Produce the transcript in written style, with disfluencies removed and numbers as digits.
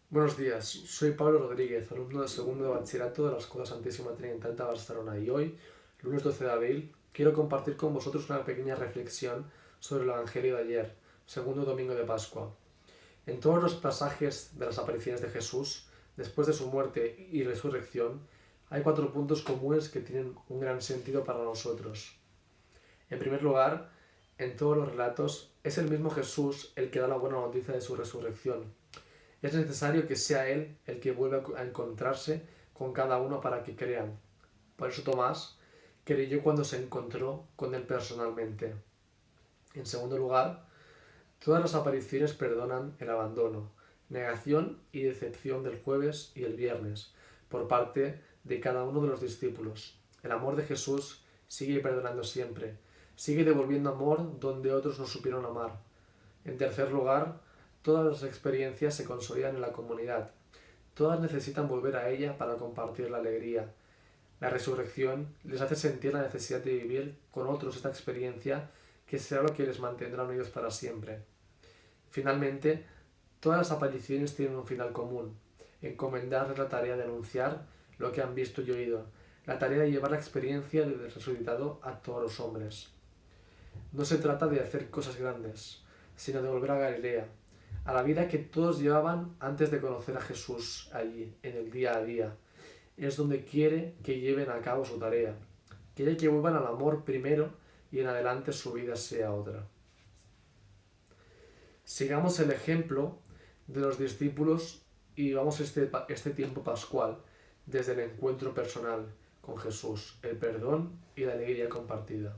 Buenos días, soy Pablo Rodríguez, alumno de segundo de bachillerato de la Escuela Santísima Trinidad de Barcelona y hoy, lunes 12 de abril, quiero compartir con vosotros una pequeña reflexión sobre el Evangelio de ayer, segundo domingo de Pascua. En todos los pasajes de las apariciones de Jesús, después de su muerte y resurrección, hay cuatro puntos comunes que tienen un gran sentido para nosotros. En primer lugar, en todos los relatos, es el mismo Jesús el que da la buena noticia de su resurrección. Es necesario que sea Él el que vuelva a encontrarse con cada uno para que crean. Por eso Tomás creyó cuando se encontró con Él personalmente. En segundo lugar, todas las apariciones perdonan el abandono, negación y decepción del jueves y el viernes por parte de cada uno de los discípulos. El amor de Jesús sigue perdonando siempre, sigue devolviendo amor donde otros no supieron amar. En tercer lugar, todas las experiencias se consolidan en la comunidad. Todas necesitan volver a ella para compartir la alegría. La resurrección les hace sentir la necesidad de vivir con otros esta experiencia que será lo que les mantendrá unidos para siempre. Finalmente, todas las apariciones tienen un final común: encomendarles la tarea de anunciar lo que han visto y oído, la tarea de llevar la experiencia del resucitado a todos los hombres. No se trata de hacer cosas grandes, sino de volver a Galilea, a la vida que todos llevaban antes de conocer a Jesús allí, en el día a día. Es donde quiere que lleven a cabo su tarea. Quiere que vuelvan al amor primero y en adelante su vida sea otra. Sigamos el ejemplo de los discípulos y vivamos este tiempo pascual desde el encuentro personal con Jesús, el perdón y la alegría compartida.